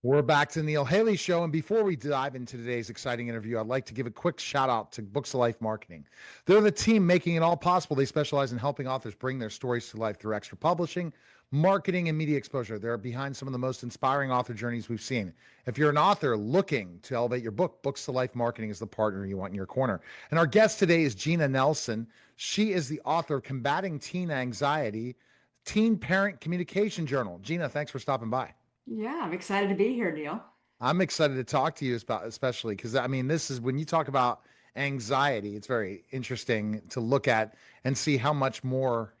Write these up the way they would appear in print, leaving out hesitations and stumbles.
We're back to the Neil Haley Show. And before we dive into today's exciting interview, I'd like to give a quick shout out to Books of Life Marketing. They're the team making it all possible. They specialize in helping authors bring their stories to life through extra publishing, marketing, and media exposure. They're behind some of the most inspiring author journeys we've seen. If you're an author looking to elevate your book, Books of Life Marketing is the partner you want in your corner. And our guest today is Gina Nelson. She is the author of Combating Teen Anxiety, Teen Parent Communication Journal. Gina, thanks for stopping by. Yeah, I'm excited to be here, Neil. I'm excited to talk to you about, especially because I mean, this is when you talk about anxiety, it's very interesting to look at and see how much more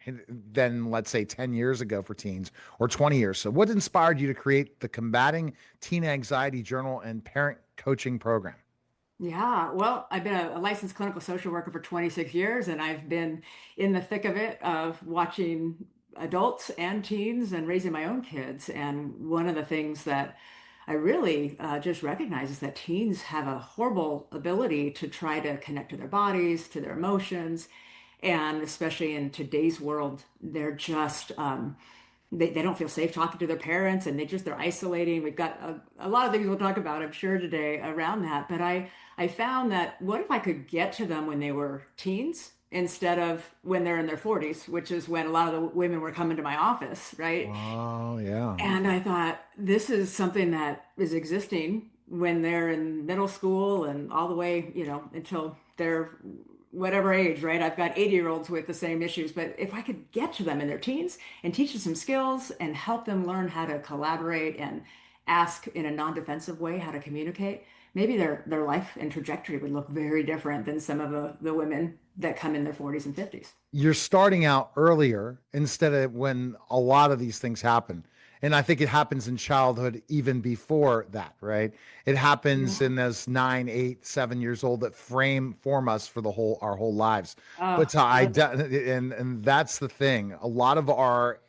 than, let's say, 10 years ago for teens or 20 years. So, what inspired you to create the Combating Teen Anxiety Journal and Parent Coaching Program? Yeah, well, I've been a licensed clinical social worker for 26 years, and I've been in the thick of it of watching adults and teens and raising my own kids. And one of the things that I really just recognize is that teens have a horrible ability to try to connect to their bodies, to their emotions. And especially in today's world, they're just they don't feel safe talking to their parents, and they're isolating. We've got a lot of things we'll talk about, I'm sure, today around that. But I found that what if I could get to them when they were teens instead of when they're in their 40s, which is when a lot of the women were coming to my office, right? Oh, yeah. And I thought this is something that is existing when they're in middle school and all the way, until they're whatever age, right? I've got 80-year-olds with the same issues, but if I could get to them in their teens and teach them some skills and help them learn how to collaborate and ask in a non-defensive way how to communicate, maybe their life and trajectory would look very different than some of the women that come in their 40s and 50s. You're starting out earlier instead of when a lot of these things happen. And I think it happens in childhood even before that, right? It happens Yeah. in those 9, 8, 7 years old that form us for the whole our whole lives. But Oh, to let and that's the thing. A lot of our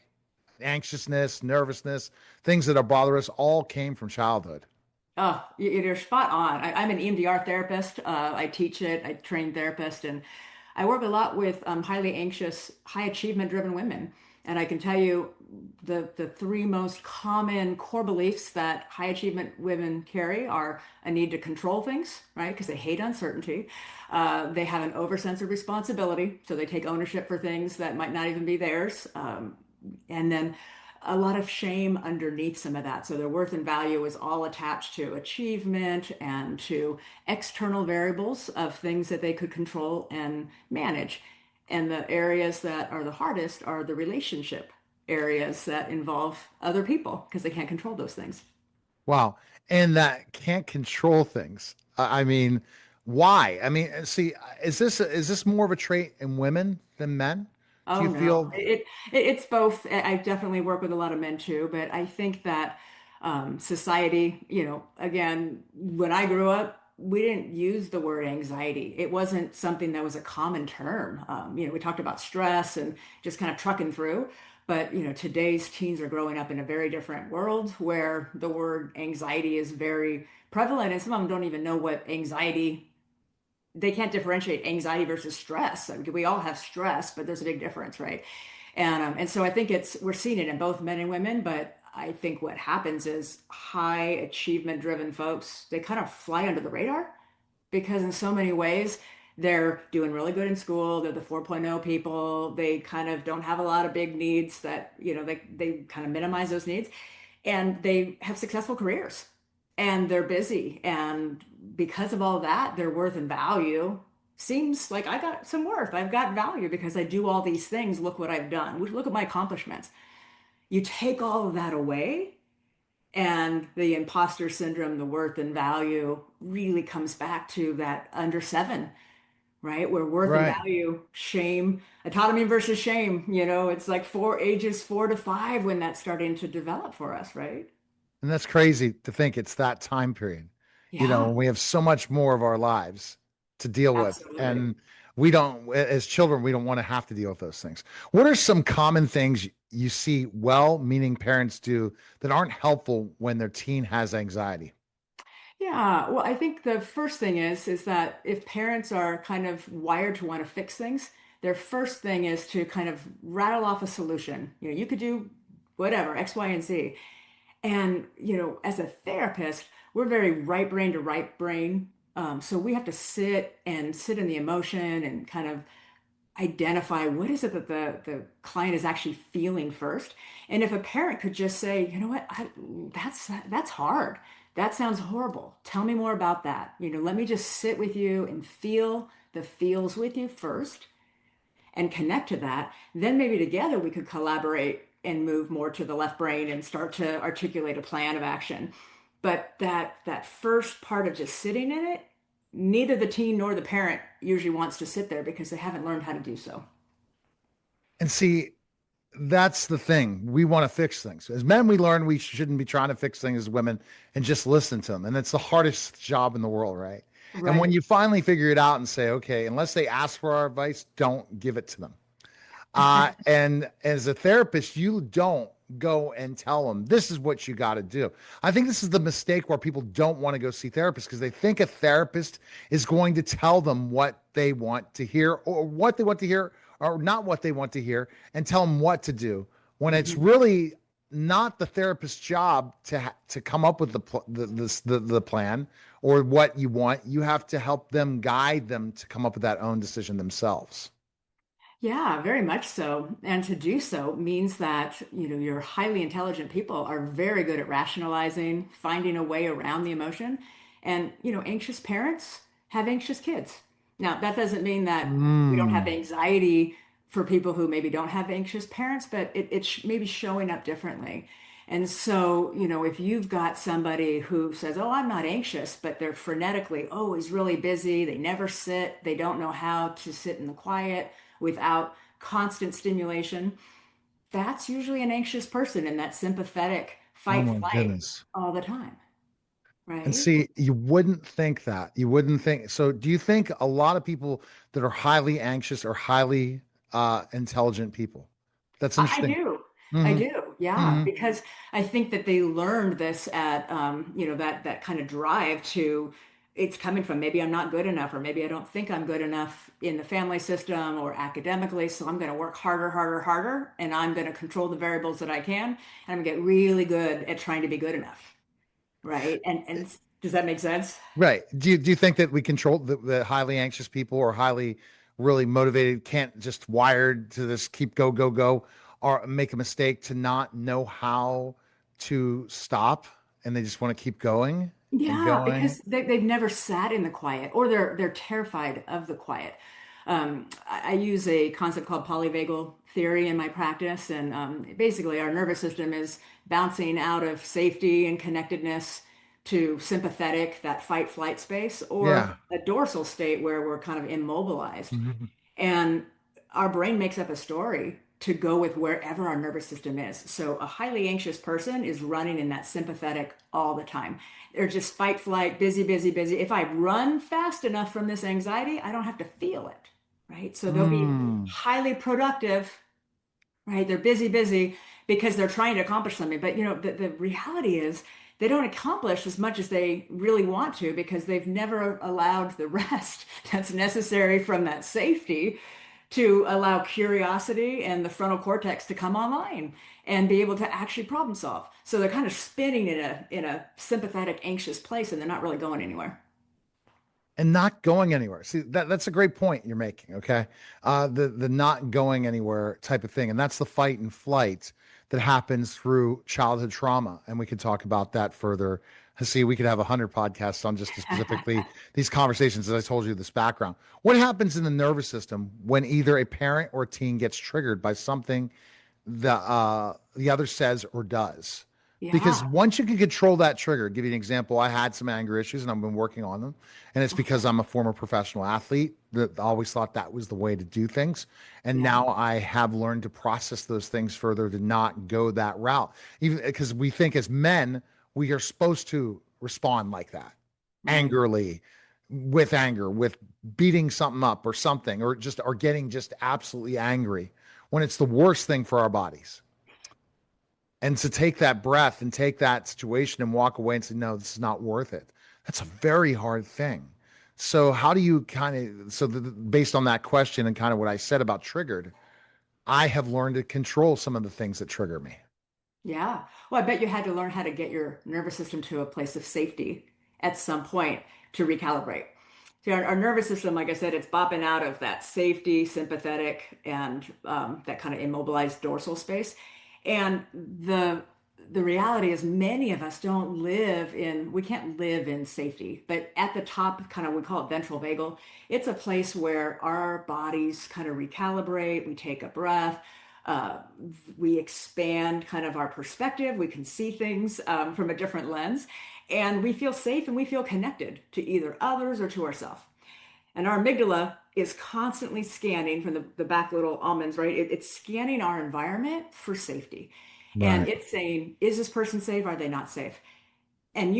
anxiousness, nervousness, things that are bother us all came from childhood. Oh, you're spot on. I'm an EMDR therapist. I teach it. I train therapists, and I work a lot with highly anxious, high achievement driven women. And I can tell you the three most common core beliefs that high achievement women carry are a need to control things, right? Because they hate uncertainty. They have an over sense of responsibility, so they take ownership for things that might not even be theirs. And then a lot of shame underneath some of that. So their worth and value is all attached to achievement and to external variables of things that they could control and manage. And the areas that are the hardest are the relationship areas that involve other people because they can't control those things. Wow. And that can't control things. I mean, why? I mean, see, is this more of a trait in women than men? Do Oh you no, feel it's both. I definitely work with a lot of men too, but I think that society, again, when I grew up, we didn't use the word anxiety. It wasn't something that was a common term. We talked about stress and just kind of trucking through. But today's teens are growing up in a very different world where the word anxiety is very prevalent, and some of them don't even know what anxiety they can't differentiate anxiety versus stress. I mean, we all have stress, but there's a big difference, right? And so I think we're seeing it in both men and women, but I think what happens is high achievement driven folks, they kind of fly under the radar because in so many ways they're doing really good in school. They're the 4.0 people. They kind of don't have a lot of big needs that, they kind of minimize those needs and they have successful careers and they're busy. And because of all that, their worth and value seems like I got some worth. I've got value because I do all these things. Look what I've done. Look at my accomplishments. You take all of that away, and the imposter syndrome, the worth and value really comes back to that under seven, right? Where worth and right? value, shame, autonomy versus shame, it's like ages 4 to 5 when that's starting to develop for us, right? And that's crazy to think it's that time period. Yeah, When we have so much more of our lives to deal with, absolutely. and we don't, as children, we don't want to have to deal with those things. What are some common things you see well-meaning parents do that aren't helpful when their teen has anxiety? Yeah, well, I think the first thing is that if parents are kind of wired to want to fix things, their first thing is to kind of rattle off a solution. You could do whatever, X, Y, and Z. And, as a therapist, we're very right brain to right brain. So we have to sit in the emotion and kind of identify what is it that the client is actually feeling first. And if a parent could just say, you know what, that's hard. That sounds horrible. Tell me more about that. Let me just sit with you and feel the feels with you first and connect to that. Then maybe together we could collaborate and move more to the left brain and start to articulate a plan of action. But that first part of just sitting in it, neither the teen nor the parent usually wants to sit there because they haven't learned how to do so. And see, that's the thing. We want to fix things. As men, we learn we shouldn't be trying to fix things as women and just listen to them. And it's the hardest job in the world, right? And when Right. you finally figure it out and say, okay, unless they ask for our advice, don't give it to them. And as a therapist, you don't go and tell them this is what you got to do. I think this is the mistake where people don't want to go see therapists because they think a therapist is going to tell them what they want to hear or what they want to hear or not what they want to hear and tell them what to do when it's Mhm. really not the therapist's job to come up with the plan or what you want. You have to help them guide them to come up with that own decision themselves. Yeah, very much so. And to do so means that, your highly intelligent people are very good at rationalizing, finding a way around the emotion. And, anxious parents have anxious kids. Now, that doesn't mean that we don't have Mm. anxiety for people who maybe don't have anxious parents, but it's maybe showing up differently. And so, if you've got somebody who says, "Oh, I'm not anxious," but they're frenetically always really busy, they never sit, they don't know how to sit in the quiet without constant stimulation, that's usually an anxious person in that sympathetic Oh fight my flight goodness. all the time, And right? see, you wouldn't think that. You wouldn't think. So, do you think a lot of people that are highly anxious are highly intelligent people? That's I interesting. do. I Hmm. do. Yeah, Hmm. because I think that they learned this at that kind of drive to it's coming from maybe I'm not good enough or maybe I don't think I'm good enough in the family system or academically, so I'm going to work harder, harder, harder, and I'm going to control the variables that I can, and I'm going to get really good at trying to be good enough, right? And does that make sense? Right. Do you think that we control the highly anxious people or highly really motivated can't just wired to this keep go go go or make a mistake to not know how to stop and they just want to keep going and Yeah, going? because they've never sat in the quiet or they're terrified of the quiet. I use a concept called polyvagal theory in my practice, and basically our nervous system is bouncing out of safety and connectedness to sympathetic, that fight flight space, or Yeah. a dorsal state where we're kind of immobilized. Mhm. And our brain makes up a story to go with wherever our nervous system is. So a highly anxious person is running in that sympathetic all the time. They're just fight, flight, busy, busy, busy. If I run fast enough from this anxiety, I don't have to feel it, right? So they'll be Mm. highly productive, right? They're busy, busy because they're trying to accomplish something. But the reality is they don't accomplish as much as they really want to because they've never allowed the rest that's necessary from that safety to allow curiosity and the frontal cortex to come online and be able to actually problem solve. So they're kind of spinning in a sympathetic, anxious place and they're not really going anywhere. And not going anywhere. See, that's a great point you're making. Okay, the not going anywhere type of thing, and that's the fight and flight that happens through childhood trauma, and we could talk about that further. See, we could have 100 podcasts on just specifically these conversations. As I told you, this background. What happens in the nervous system when either a parent or a teen gets triggered by something the other says or does? Because Yeah. once you can control that trigger, give you an example. I had some anger issues and I've been working on them. And it's because I'm a former professional athlete that always thought that was the way to do things. And Yeah. now I have learned to process those things further to not go that route. Even because we think as men, we are supposed to respond like that Right. angrily, with anger, with beating something up or something, or getting just absolutely angry when it's the worst thing for our bodies. And to take that breath and take that situation and walk away and say, no, this is not worth it. That's a very hard thing. So, how do you based on that question and kind of what I said about triggered, I have learned to control some of the things that trigger me. Yeah. Well, I bet you had to learn how to get your nervous system to a place of safety at some point to recalibrate. So our nervous system, like I said, it's bopping out of that safety, sympathetic, and that kind of immobilized dorsal space. And the reality is many of us don't live in, we can't live in safety, but at the top, kind of, we call it ventral vagal. It's a place where our bodies kind of recalibrate, we take a breath, uh, we expand kind of our perspective. We can see things from a different lens, and we feel safe and we feel connected to either others or to ourselves. And our amygdala is constantly scanning from the back little almonds, right? It's scanning our environment for safety. And Right. it's saying, is this person safe? Are they not safe? And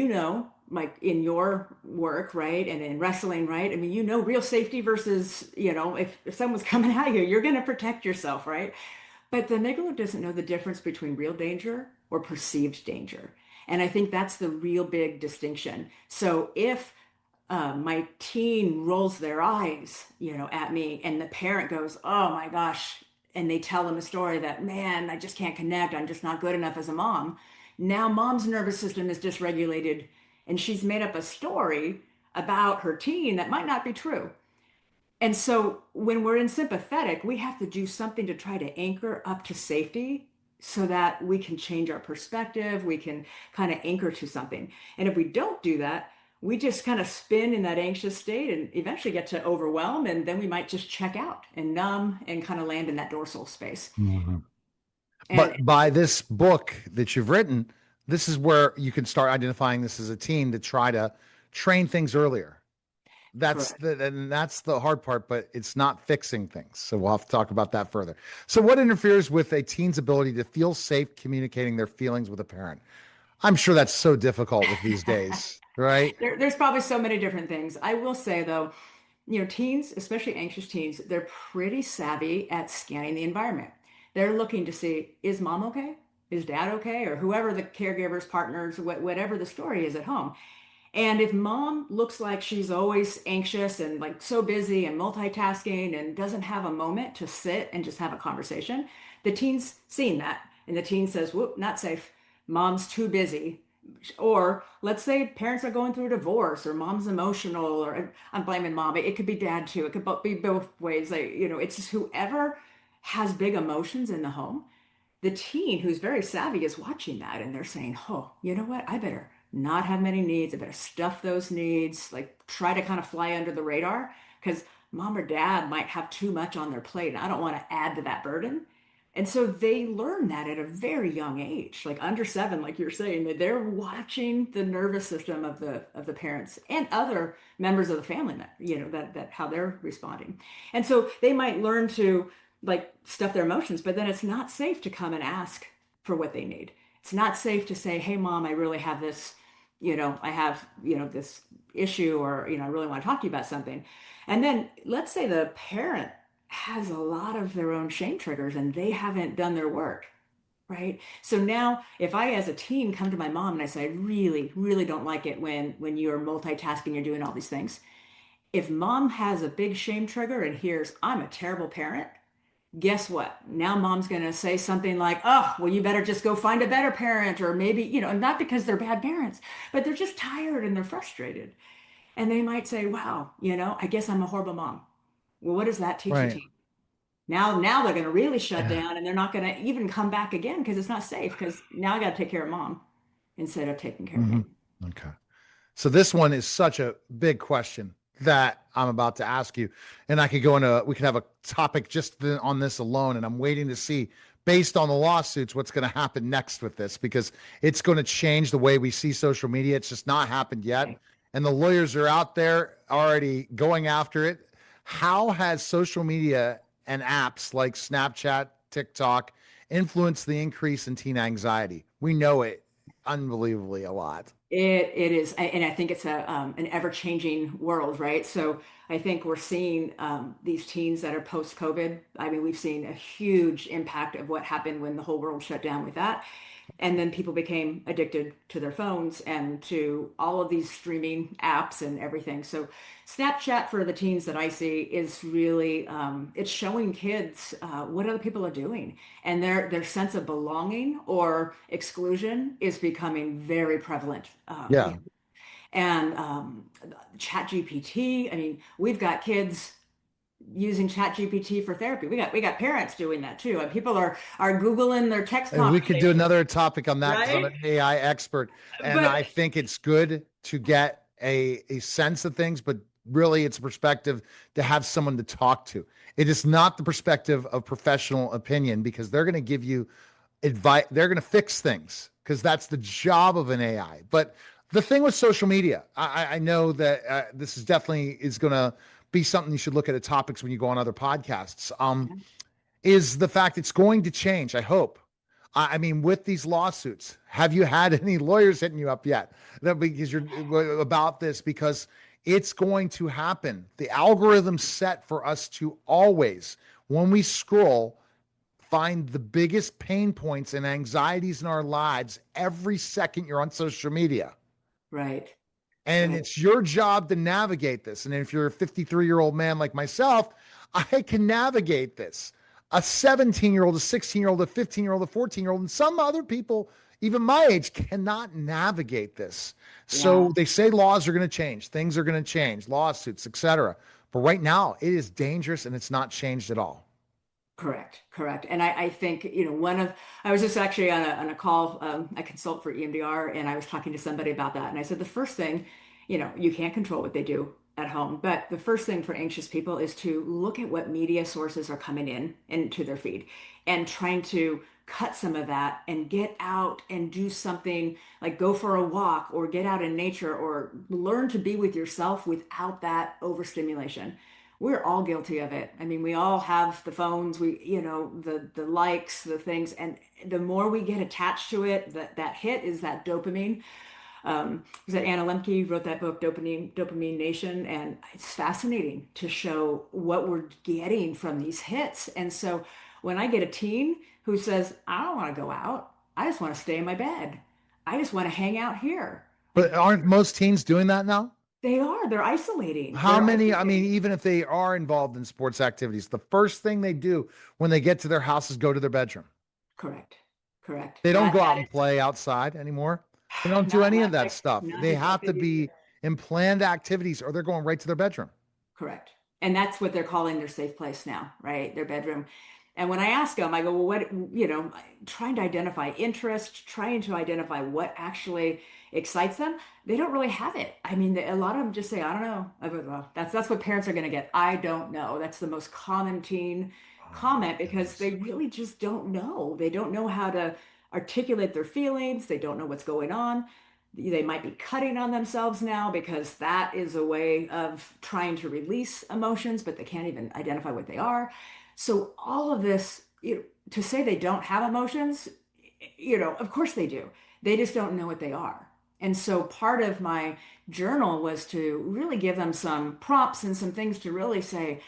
like in your work, right? And in wrestling, right? I mean, real safety versus, if someone's coming at you, you're going to protect yourself, right? But the amygdala doesn't know the difference between real danger or perceived danger. And I think that's the real big distinction. So if my teen rolls their eyes, at me, and the parent goes, "Oh my gosh," and they tell them a story that, man, I just can't connect. I'm just not good enough as a mom. Now, mom's nervous system is dysregulated, and she's made up a story about her teen that might not be true. And so when we're in sympathetic, we have to do something to try to anchor up to safety so that we can change our perspective, we can kind of anchor to something. And if we don't do that, we just kind of spin in that anxious state and eventually get to overwhelm. And then we might just check out and numb and kind of land in that dorsal space. Mhm. And But by this book that you've written, this is where you can start identifying this as a teen to try to train things earlier. That's correct. the hard part, but it's not fixing things. So we'll have to talk about that further. So what interferes with a teen's ability to feel safe communicating their feelings with a parent? I'm sure that's so difficult with these days, right? There's probably so many different things. I will say though, teens, especially anxious teens, they're pretty savvy at scanning the environment. They're looking to see, is mom okay? Is dad okay? Or whoever the caregivers, partners, whatever the story is at home. And if mom looks like she's always anxious and like so busy and multitasking and doesn't have a moment to sit and just have a conversation, the teen's seeing that. And the teen says, whoop, not safe. Mom's too busy. Or let's say parents are going through a divorce or mom's emotional, or I'm blaming mom. It could be dad too. It could be both ways. Like, it's just whoever has big emotions in the home, the teen who's very savvy is watching that and they're saying, oh, you know what? I better not have many needs. I better stuff those needs, like try to kind of fly under the radar because mom or dad might have too much on their plate. And I don't want to add to that burden. And so they learn that at a very young age, like under 7, like you're saying, that they're watching the nervous system of the parents and other members of the family, that how they're responding. And so they might learn to like stuff their emotions, but then it's not safe to come and ask for what they need. It's not safe to say, "Hey mom, I really have this, I have, this issue, or, I really want to talk to you about something." And then let's say the parent has a lot of their own shame triggers and they haven't done their work, right? So now if I as a teen come to my mom and I say, I really, really don't like it when you're multitasking, you're doing all these things. If mom has a big shame trigger and hears, I'm a terrible parent, guess what? Now mom's going to say something like, oh, well, you better just go find a better parent. Or maybe, not because they're bad parents, but they're just tired and they're frustrated. And they might say, wow, I guess I'm a horrible mom. Well, what does that teach the Right. teen? Now they're going to really shut Yeah. down and they're not going to even come back again because it's not safe because now I got to take care of mom instead of taking care of Hmm. me. Okay. So this one is such a big question that I'm about to ask you, and I could go into we could have a topic just on this alone, and I'm waiting to see based on the lawsuits what's going to happen next with this because it's going to change the way we see social media. It's just not happened yet, Okay. and the lawyers are out there already going after it. How has social media and apps like Snapchat, TikTok influenced the increase in teen anxiety? We know it unbelievably a lot. It is, and I think it's an ever-changing world, right? So I think we're seeing these teens that are post-COVID. I mean, we've seen a huge impact of what happened when the whole world shut down with that. And then people became addicted to their phones and to all of these streaming apps and everything. So Snapchat for the teens that I see is really it's showing kids what other people are doing, and their sense of belonging or exclusion is becoming very prevalent. Yeah. And Chat GPT. I mean, we've got kids using Chat GPT for therapy. We got parents doing that too. And people are Googling their text And we could do conversations, another topic on that because I'm right? an AI expert, and But I think it's good to get a sense of things, but really it's a perspective to have someone to talk to. It is not the perspective of professional opinion because they're going to give you advice. They're going to fix things because that's the job of an AI. But the thing with social media, I know that this is definitely is going to be something you should look at topics when you go on other podcasts. Is the fact it's going to change. I hope. I mean, with these lawsuits, have you had any lawyers hitting you up yet? That because you're about this because it's going to happen. The algorithm set for us to always, when we scroll, find the biggest pain points and anxieties in our lives every second you're on social media. right, And right. it's your job to navigate this. And if you're a 53-year-old man like myself, I can navigate this. A 17-year-old, a 16-year-old, a 15-year-old, a 14-year-old, and some other people, even my age, cannot navigate this. Yeah. So they say laws are going to change, things are going to change, lawsuits, etc. But right now, it is dangerous and it's not changed at all. Correct, correct. And I think, I was just actually on a call. I consult for EMDR, and I was talking to somebody about that. And I said, the first thing, you can't control what they do at home, but the first thing for anxious people is to look at what media sources are coming in into their feed and trying to cut some of that and get out and do something like go for a walk or get out in nature or learn to be with yourself without that overstimulation. We're all guilty of it. I mean, we all have the phones, the likes, the things, and the more we get attached to it, that hit is that dopamine. Was that Anna Lemke wrote that book, Dopamine Nation, and it's fascinating to show what we're getting from these hits. And so when I get a teen who says, "I don't want to go out, I just want to stay in my bed, I just want to hang out here," But like aren't most teens doing that now? they're isolating. How They're many? I mean, isolating. even if they are involved in sports activities, the first thing they do when they get to their house is go to their bedroom. Correct. Correct. They don't That go out that and play outside anymore. They don't do not any not of that like stuff. not They just have to activities. be in planned activities or they're going right to their bedroom. Correct. And that's what they're calling their safe place now, right? Their bedroom. And when I ask them, I go, well, trying to identify interest, trying to identify what actually excites them. They don't really have it. I mean, a lot of them just say, I don't know. I go, well, that's what parents are going to get. I don't know. That's the most common teen Oh my comment because goodness. they really just don't know. They don't know how to articulate their feelings. They don't know what's going on. They might be cutting on themselves now because that is a way of trying to release emotions, but they can't even identify what they are. So all of this, to say they don't have emotions, of course they do. They just don't know what they are. And so part of my journal was to really give them some prompts and some things to really say,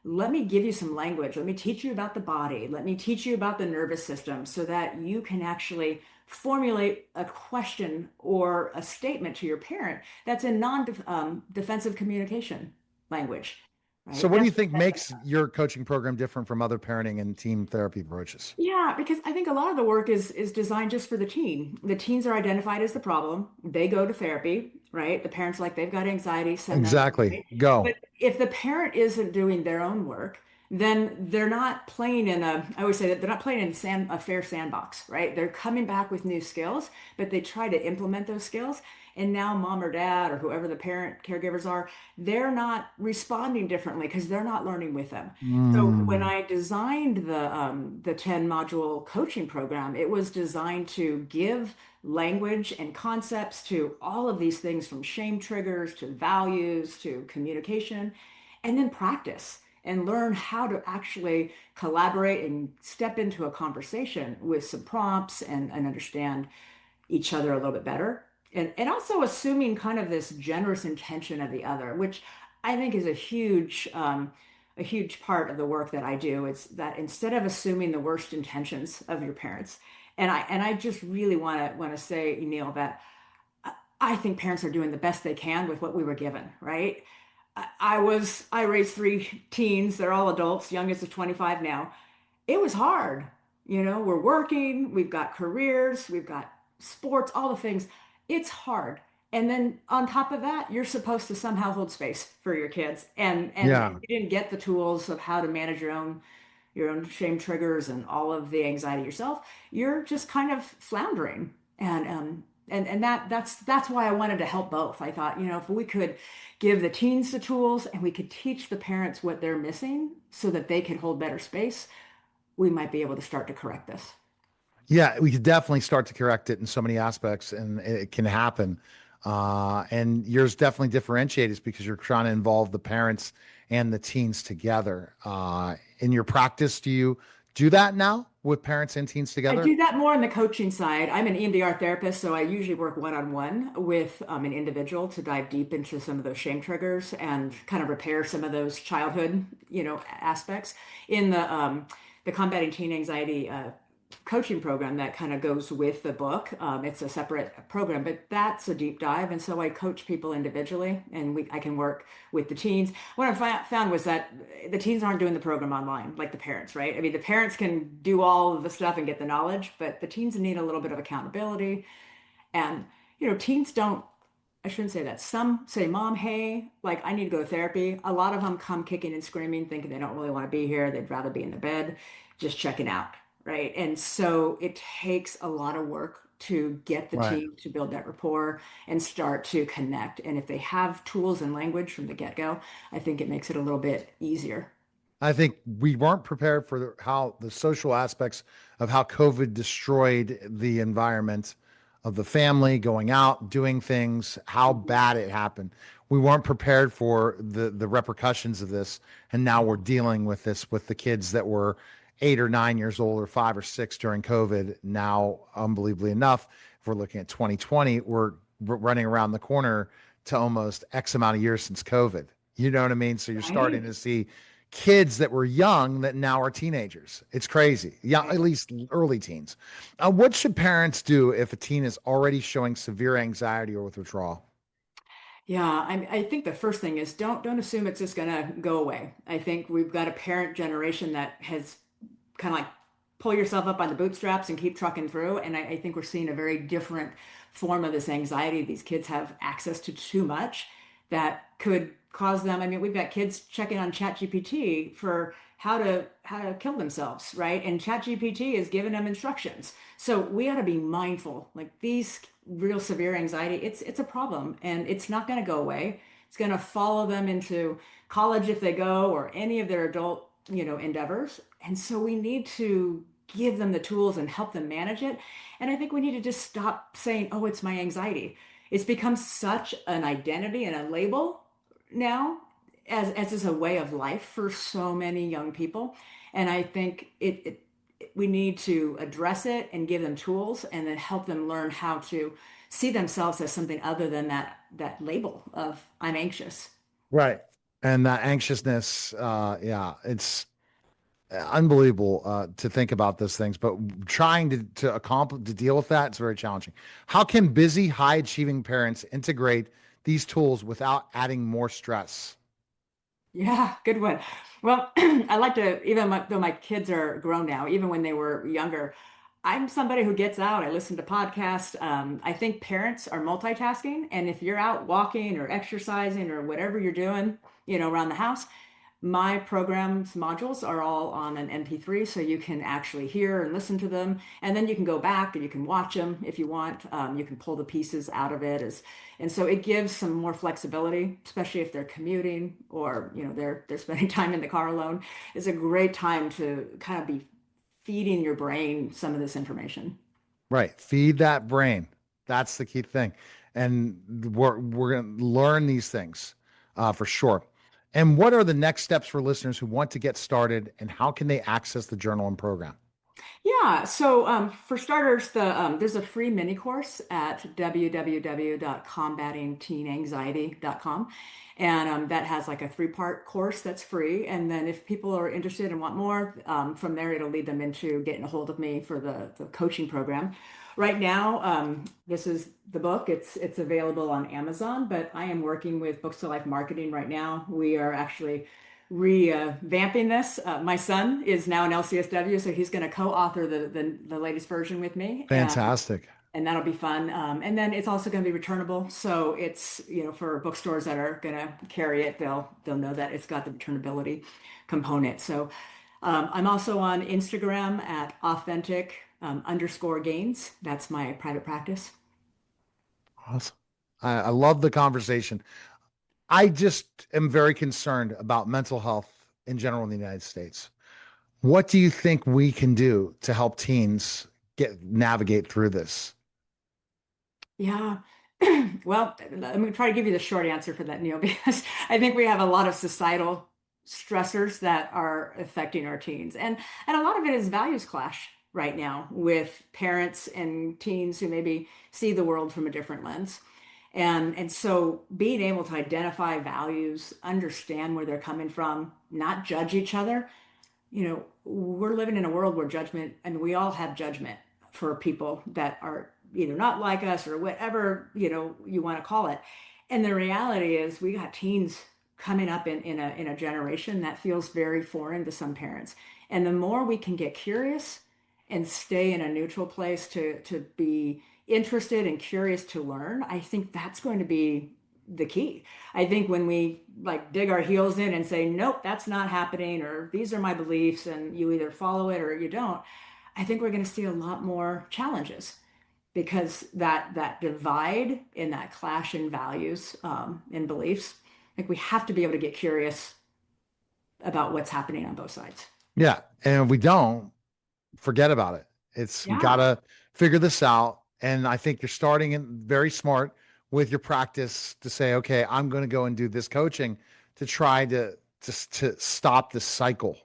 let me give you some language. Let me teach you about the body. Let me teach you about the nervous system so that you can actually formulate a question or a statement to your parent that's in non-defensive communication language, So, right? what do you That's think makes your coaching program different from other parenting and team therapy approaches? Yeah, because I think a lot of the work is designed just for the teen. The teens are identified as the problem. They go to therapy, right? The parents like they've got anxiety, send them, Exactly. right? Go. But if the parent isn't doing their own work, then they're not playing I always say that they're not playing in a fair sandbox, right? They're coming back with new skills, but they try to implement those skills. And now mom or dad or whoever the parent caregivers are, they're not responding differently because they're not learning with them. So when Mm. I designed the 10 module coaching program, it was designed to give language and concepts to all of these things from shame triggers to values to communication, and then practice and learn how to actually collaborate and step into a conversation with some prompts and understand each other a little bit better. And also assuming kind of this generous intention of the other, which I think is a huge part of the work that I do. It's that instead of assuming the worst intentions of your parents And I just really want to say, Neil, that I think parents are doing the best they can with what we were given, right? I raised three teens. They're all adults. Youngest is 25 now. It was hard. We're working, we've got careers, we've got sports, all the things. It's hard. And then on top of that, you're supposed to somehow hold space for your kids. And Yeah. you didn't get the tools of how to manage your own shame triggers and all of the anxiety yourself. You're just kind of floundering. And that's why I wanted to help both. I thought, if we could give the teens the tools and we could teach the parents what they're missing so that they could hold better space, we might be able to start to correct this. Yeah, we could definitely start to correct it in so many aspects, and it can happen. And yours definitely differentiates because you're trying to involve the parents and the teens together. In your practice, do you do that now with parents and teens I together? do that more on the coaching side. I'm an EMDR therapist, so I usually work one-on-one with an individual to dive deep into some of those shame triggers and kind of repair some of those childhood, aspects. In the Combating Teen Anxiety coaching program that kind of goes with the book. It's a separate program, but that's a deep dive. And so I coach people individually, and I can work with the teens. What I found was that the teens aren't doing the program online like the parents, right? I mean, the parents can do all of the stuff and get the knowledge, but the teens need a little bit of accountability. And, teens don't, I shouldn't say that. Some say, Mom, hey, like I need to go to therapy. A lot of them come kicking and screaming, thinking they don't really want to be here. They'd rather be in their bed, just checking out, right? And so it takes a lot of work to get the Right. team to build that rapport and start to connect. And if they have tools and language from the get-go, I think it makes it a little bit easier. I think we weren't prepared for how the social aspects of how COVID destroyed the environment of the family, going out, doing things, how Mhm. bad it happened. We weren't prepared for the repercussions of this, and now we're dealing with this with the kids that were 8 or 9 years old or 5 or 6 during COVID. Now, unbelievably enough, if we're looking at 2020, we're running around the corner to almost X amount of years since COVID. You know what I mean? So you're starting Right. to see kids that were young that now are teenagers. It's crazy. Yeah, at Right. least early teens. What should parents do if a teen is already showing severe anxiety or withdrawal? Yeah, I think the first thing is don't assume it's just gonna go away. I think we've got a parent generation that has kind of like pull yourself up on the bootstraps and keep trucking through. And I think we're seeing a very different form of this anxiety. These kids have access to too much that could cause them. I mean, we've got kids checking on ChatGPT for how to kill themselves, right? And ChatGPT is giving them instructions. So we ought to be mindful. Like these real severe anxiety, it's a problem and it's not going to go away. It's going to follow them into college if they go or any of their adult, endeavors. And so we need to give them the tools and help them manage it. And I think we need to just stop saying, "Oh, it's my anxiety." It's become such an identity and a label now as is a way of life for so many young people. And I think we need to address it and give them tools and then help them learn how to see themselves as something other than that label of I'm anxious. Right. And that anxiousness, yeah, it's unbelievable to think about those things, but trying to accomplish to deal with that, it's very challenging. How can busy, high achieving parents integrate these tools without adding more stress? Yeah, good one. Well, I like to, though my kids are grown now, even when they were younger, I'm somebody who gets out. I listen to podcasts. I think parents are multitasking. And if you're out walking or exercising or whatever you're doing, around the house, my programs modules are all on an MP3, so you can actually hear and listen to them, and then you can go back and you can watch them if you want. You can pull the pieces out of it, and so it gives some more flexibility, especially if they're commuting or they're spending time in the car alone. It's a great time to kind of be feeding your brain some of this information. Right. Feed that brain. That's the key thing. And we're going to learn these things for sure. And what are the next steps for listeners who want to get started and how can they access the journal and program? Yeah, so for starters, there's a free mini course at www.combatingteenanxiety.com. And that has like a three-part course that's free. And then if people are interested and want more, from there it'll lead them into getting a hold of me for the coaching program. Right now, this is the book. It's available on Amazon, but I am working with Books to Life Marketing right now. We are actually revamping this. My son is now an LCSW, so he's going to co-author the latest version with me, Fantastic. and that'll be fun. And then it's also going to be returnable, so it's for bookstores that are going to carry it, they'll know that it's got the returnability component. So I'm also on Instagram at authentic underscore gains. That's my private practice. Awesome. I love the conversation. I just am very concerned about mental health in general in the United States. What do you think we can do to help teens get navigate through this? Yeah. Well, let me try to give you the short answer for that, Neil, because I think we have a lot of societal stressors that are affecting our teens. And a lot of it is values clash right now with parents and teens who maybe see the world from a different lens. And so being able to identify values, understand where they're coming from, not judge each other, we're living in a world where judgment, and we all have judgment for people that are either not like us or whatever, you want to call it. And the reality is we got teens coming up in a generation that feels very foreign to some parents. And the more we can get curious and stay in a neutral place to be interested and curious to learn, I think that's going to be the key. I think when we like dig our heels in and say, nope, that's not happening, or these are my beliefs, and you either follow it or you don't, I think we're going to see a lot more challenges because that divide in that clash in values and beliefs, like we have to be able to get curious about what's happening on both sides. Yeah. And if we don't, forget about it. It's we Yeah. gotta figure this out. And I think you're starting in very smart with your practice to say, okay, I'm going to go and do this coaching to try to just to stop this cycle.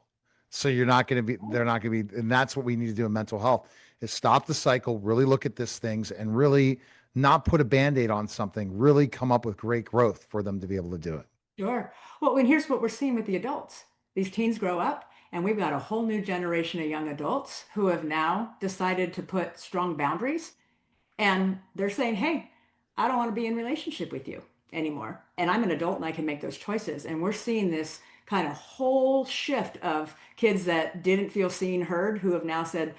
So you're not going to be, they're not going to be, and that's what we need to do in mental health is stop the cycle, really look at these things and really not put a band-aid on something, really come up with great growth for them to be able to do it. Sure. Well, and here's what we're seeing with the adults. These teens grow up, and we've got a whole new generation of young adults who have now decided to put strong boundaries. And they're saying, hey, I don't want to be in relationship with you anymore. And I'm an adult and I can make those choices. And we're seeing this kind of whole shift of kids that didn't feel seen, heard, who have now said,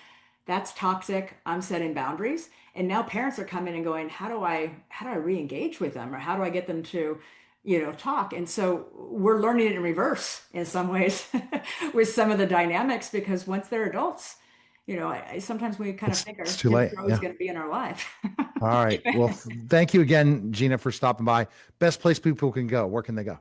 that's toxic. I'm setting boundaries. And now parents are coming and going, how do I re-engage with them? Or how do I get them to, talk? And so we're learning it in reverse in some ways with some of the dynamics because once they're adults, sometimes we kind of think It's our too Jim late. Crow is Yeah. going to be in our life. All right. Well, thank you again, Gina, for stopping by. Best place people can go. Where can they go?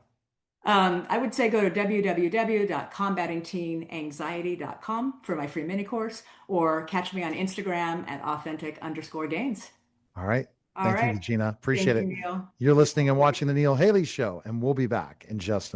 I would say go to www.combatingteenanxiety.com for my free mini course, or catch me on Instagram at authentic underscore gains. All right. All Thank you, right. Gina. Appreciate Thank you, it. Neil. You're listening and watching The Neil Haley Show, and we'll be back in just a moment.